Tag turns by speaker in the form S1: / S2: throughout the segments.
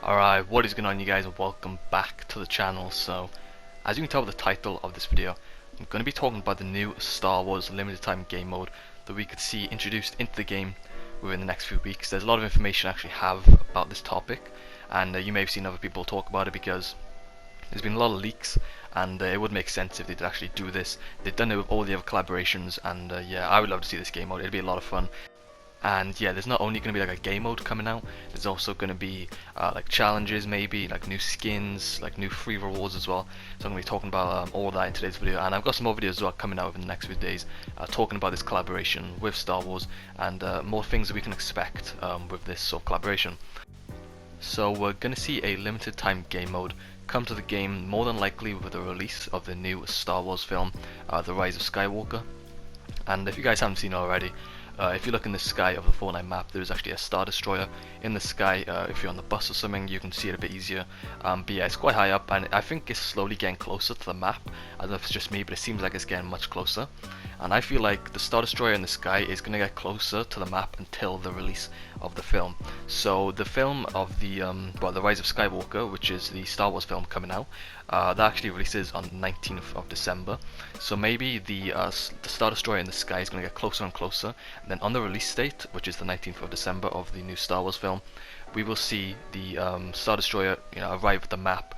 S1: Alright, what is going on you guys, and welcome back to the channel. So, as you can tell by the title of this video, I'm going to be talking about the new Star Wars limited time game mode that we could see introduced into the game within the next few weeks. There's a lot of information I actually have about this topic, and you may have seen other people talk about it because there's been a lot of leaks, and it would make sense if they did actually do this. They've done it with all the other collaborations, and yeah, I would love to see this game mode. It'd be a lot of fun. And yeah, there's not only going to be like a game mode coming out, there's also going to be like challenges, maybe like new skins, like new free rewards as well. So I'm going to be talking about all of that in today's video, and I've got some more videos as well coming out in the next few days talking about this collaboration with Star Wars and more things that we can expect with this sort of collaboration. So we're going to see a limited time game mode come to the game more than likely with the release of the new Star Wars film, The Rise of Skywalker. And if you guys haven't seen it already, if you look in the sky of the Fortnite map, there is actually a Star Destroyer in the sky. If you're on the bus or something, you can see it a bit easier. But yeah, it's quite high up, and I think it's slowly getting closer to the map. I don't know if it's just me, but it seems like it's getting much closer. And I feel like the Star Destroyer in the sky is going to get closer to the map until the release of the film. So the film of the Rise of Skywalker, which is the Star Wars film coming out, that actually releases on the 19th of December. So maybe the Star Destroyer in the sky is going to get closer and closer. And then on the release date, which is the 19th of December of the new Star Wars film, we will see the Star Destroyer, arrive at the map.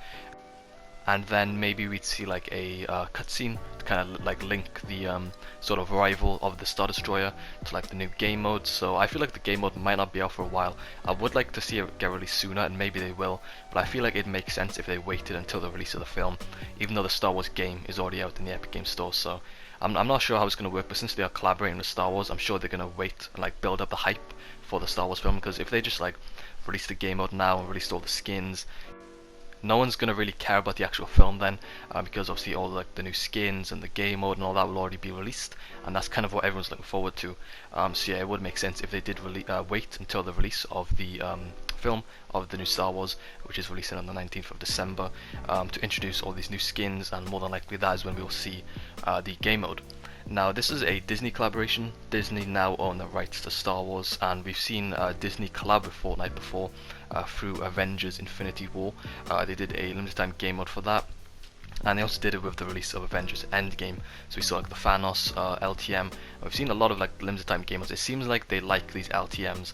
S1: And then maybe we'd see like a cutscene to kind of like link the sort of arrival of the Star Destroyer to like the new game mode. So I feel like the game mode might not be out for a while. I would like to see it get released sooner, and maybe they will, but I feel like it makes sense if they waited until the release of the film, even though the Star Wars game is already out in the Epic Games Store. So I'm not sure how it's going to work, but since they are collaborating with Star Wars, I'm sure they're going to wait and like build up the hype for the Star Wars film, because if they just like release the game mode now and release all the skins, no one's going to really care about the actual film then, because obviously all like the new skins and the game mode and all that will already be released, and that's kind of what everyone's looking forward to. So yeah, it would make sense if they did wait until the release of the film of the new Star Wars, which is releasing on the 19th of December, to introduce all these new skins, and more than likely that is when we will see the game mode. Now this is a Disney collaboration. Disney now own the rights to Star Wars, and we've seen Disney collab with Fortnite before through Avengers Infinity War. They did a limited time game mode for that, and they also did it with the release of Avengers Endgame. So we saw like the Thanos LTM. We've seen a lot of like limited time game modes. It seems like they like these LTMs.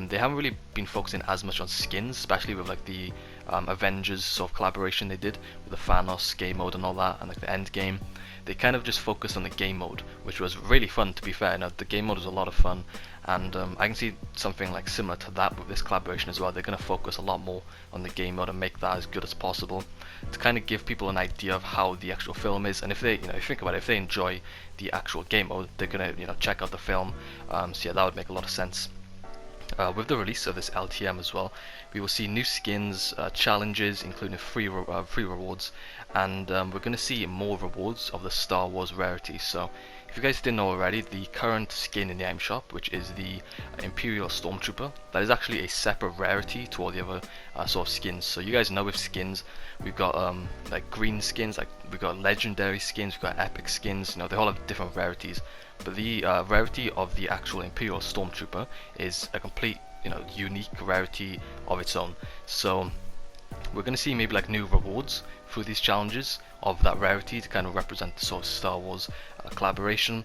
S1: They haven't really been focusing as much on skins, especially with like the Avengers sort of collaboration they did with the Thanos game mode and all that, and like the Endgame. They kind of just focused on the game mode, which was really fun, to be fair. Now, the game mode was a lot of fun, and I can see something like similar to that with this collaboration as well. They're going to focus a lot more on the game mode and make that as good as possible to kind of give people an idea of how the actual film is. And if they, if you think about it, if they enjoy the actual game mode, they're going to, check out the film. So yeah, that would make a lot of sense. With the release of this LTM as well, we will see new skins, challenges, including free rewards, and we're going to see more rewards of the Star Wars rarity. So if you guys didn't know already, the current skin in the item shop, which is the Imperial Stormtrooper, that is actually a separate rarity to all the other sort of skins. So you guys know with skins, we've got like green skins, like we've got legendary skins, we've got epic skins, they all have different rarities. But the rarity of the actual Imperial Stormtrooper is a complete, unique rarity of its own. So we're going to see maybe like new rewards through these challenges of that rarity to kind of represent the sort of Star Wars collaboration.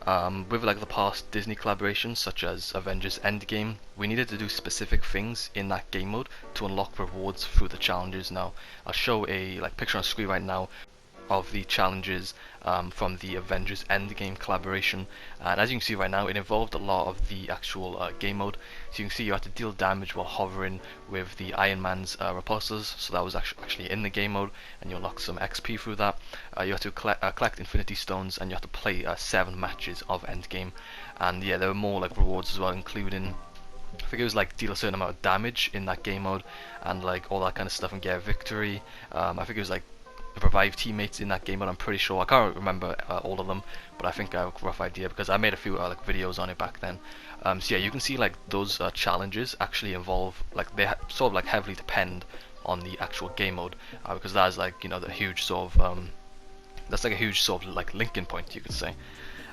S1: With like the past Disney collaborations such as Avengers Endgame, we needed to do specific things in that game mode to unlock rewards through the challenges. Now I'll show a picture on screen right now of the challenges from the Avengers Endgame collaboration, and as you can see right now, it involved a lot of the actual game mode. So you can see you had to deal damage while hovering with the Iron Man's repulsors, so that was actually in the game mode, and you unlock some XP through that. You have to collect Infinity Stones, and you have to play 7 matches of Endgame. And yeah, there were more like rewards as well, including, I think it was like deal a certain amount of damage in that game mode, and like all that kind of stuff, and get a victory. I think it was like revive teammates in that game, but I'm pretty sure, I can't remember all of them, but I think I have a rough idea because I made a few like videos on it back then. So yeah, you can see like those challenges actually involve, like they sort of like heavily depend on the actual game mode, because that is like the huge sort of that's like a huge sort of like linking point, you could say.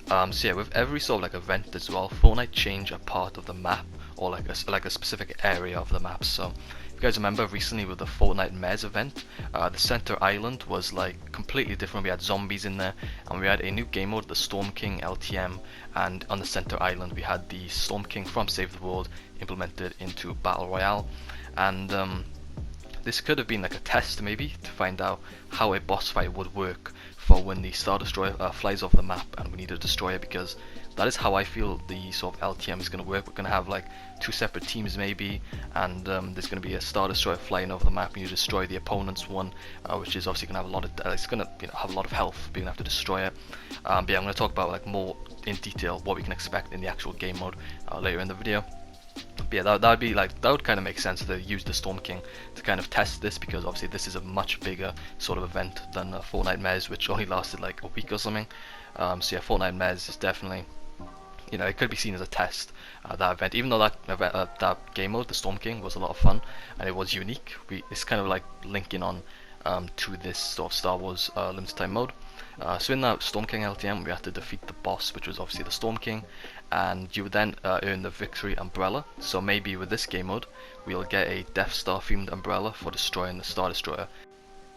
S1: So yeah, with every sort of like event as well, Fortnite change a part of the map, or like a specific area of the map. So you guys remember recently with the Fortnite event, the center island was like completely different. We had zombies in there, and we had a new game mode, the Storm King LTM, and on the center island we had the Storm King from Save the World implemented into Battle Royale. And this could have been like a test maybe to find out how a boss fight would work for when the Star Destroyer flies off the map and we need to destroy it, because that is how I feel the sort of LTM is going to work. We're going to have like two separate teams maybe, and there's going to be a Star Destroyer flying over the map and you destroy the opponent's one, which is obviously going to have a lot of it's going to have a lot of health, but you're going to have to destroy it. But yeah, I'm going to talk about like more in detail what we can expect in the actual game mode later in the video. But yeah, that would be like, that would kind of make sense to use the Storm King to kind of test this, because obviously this is a much bigger sort of event than Fortnite Mez, which only lasted like a week or something. So yeah, Fortnite Mez is definitely, you know, it could be seen as a test, that event, even though that game mode, the Storm King, was a lot of fun and it was unique. It's kind of like linking on to this sort of Star Wars limited time mode. So in that Storm King LTM, we had to defeat the boss, which was obviously the Storm King, and you would then earn the victory umbrella. So maybe with this game mode, we'll get a Death Star themed umbrella for destroying the Star Destroyer.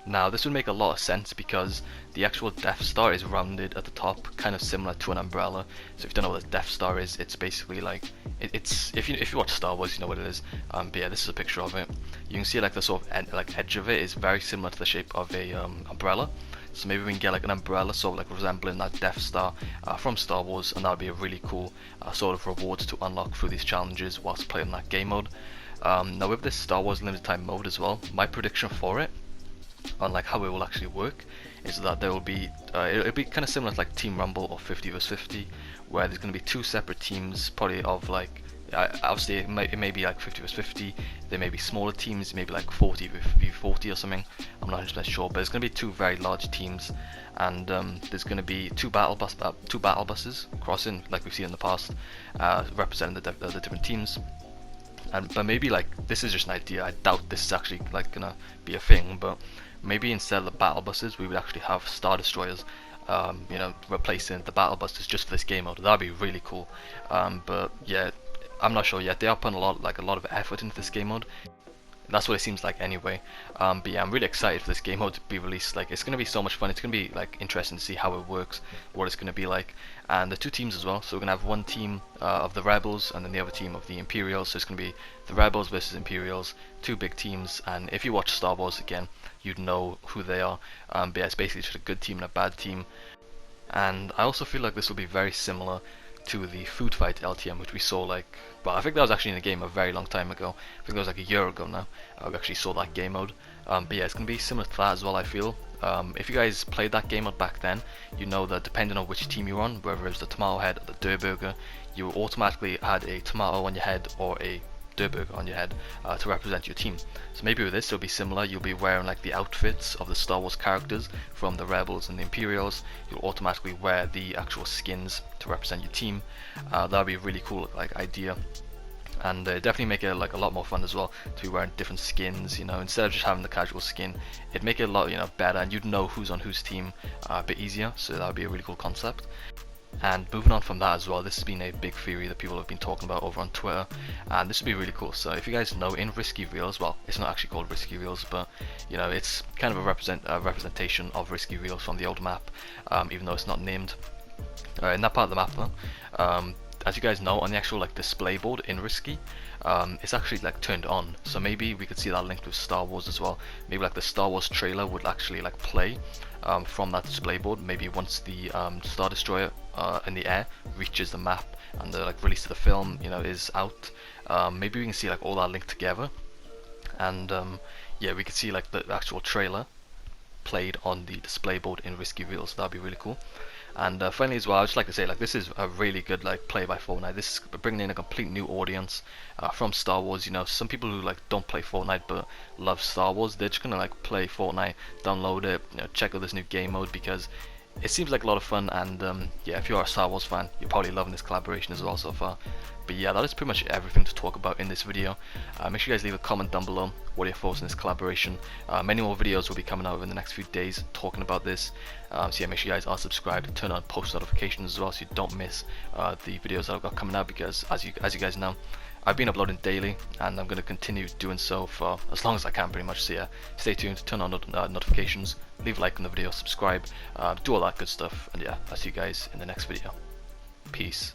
S1: Now this would make a lot of sense because the actual Death Star is rounded at the top, kind of similar to an umbrella. So if you don't know what a Death Star is, it's basically like, it's if you watch Star Wars, you know what it is. But yeah, this is a picture of it. You can see like the sort of edge of it is very similar to the shape of a umbrella. So maybe we can get like an umbrella sort of like resembling that Death Star from Star Wars, and that would be a really cool sort of reward to unlock through these challenges whilst playing that game mode. Now with this Star Wars limited time mode as well, my prediction for it, on like how it will actually work, is that there will be it'll be kind of similar to like Team Rumble or 50 vs 50, where there's going to be two separate teams, probably of like obviously it may be like 50 vs 50, there may be smaller teams, maybe like 40 v 40 or something, I'm not 100% sure, but it's going to be two very large teams, and there's going to be two battle buses crossing like we've seen in the past, representing the different teams. But maybe like this is just an idea, I doubt this is actually like gonna be a thing, but maybe instead of the battle buses we would actually have Star Destroyers, you know, replacing the battle buses just for this game mode. That'd be really cool. But yeah, I'm not sure yet. They are putting a lot of effort into this game mode. That's what it seems like anyway. But yeah, I'm really excited for this game mode to be released. Like, it's going to be so much fun. It's going to be like interesting to see how it works, what it's going to be like. And the two teams as well. So we're going to have one team of the Rebels and then the other team of the Imperials. So it's going to be the Rebels versus Imperials, two big teams. And if you watch Star Wars again, you'd know who they are. But yeah, it's basically just a good team and a bad team. And I also feel like this will be very similar to the Food Fight LTM, which we saw like, well, I think that was actually in the game a very long time ago. I think that was like a year ago now. We actually saw that game mode. But yeah, it's going to be similar to that as well, I feel. If you guys played that game mode back then, you know that depending on which team you're on, whether it was the tomato head or the Durr Burger, you automatically had a tomato on your head or a Durr Burger on your head to represent your team. So maybe with this it'll be similar. You'll be wearing like the outfits of the Star Wars characters from the Rebels and the Imperials. You'll automatically wear the actual skins to represent your team. That'd be a really cool like idea, and definitely make it like a lot more fun as well to be wearing different skins. You know, instead of just having the casual skin, it'd make it a lot, you know, better, and you'd know who's on whose team a bit easier. So that would be a really cool concept. And moving on from that as well, this has been a big theory that people have been talking about over on Twitter, and this would be really cool. So if you guys know, in Risky Reels, well, it's not actually called Risky Reels, but you know, it's kind of a representation of Risky Reels from the old map, even though it's not named. In that part of the map though, as you guys know, on the actual like display board in Risky, it's actually like turned on. So maybe we could see that linked with Star Wars as well. Maybe like the Star Wars trailer would actually like play from that display board. Maybe once the Star Destroyer in the air reaches the map and the like release of the film, you know, is out. Maybe we can see like all that linked together, and yeah, we could see like the actual trailer played on the display board in Risky Reels. So that'd be really cool. And finally as well, I'd just like to say, like, this is a really good like play by Fortnite. This is bringing in a complete new audience from Star Wars. You know, some people who like don't play Fortnite but love Star Wars, they're just gonna like play Fortnite, download it, you know, check out this new game mode because it seems like a lot of fun. And yeah, if you're a Star Wars fan, you're probably loving this collaboration as well so far. But yeah, that is pretty much everything to talk about in this video. Make sure you guys leave a comment down below what are your thoughts on this collaboration. Many more videos will be coming out in the next few days talking about this. So yeah, make sure you guys are subscribed, turn on post notifications as well so you don't miss the videos that I've got coming out, because as you guys know, I've been uploading daily, and I'm going to continue doing so for as long as I can, pretty much. So yeah, stay tuned, turn on notifications, leave a like on the video, subscribe, do all that good stuff, and yeah, I'll see you guys in the next video. Peace.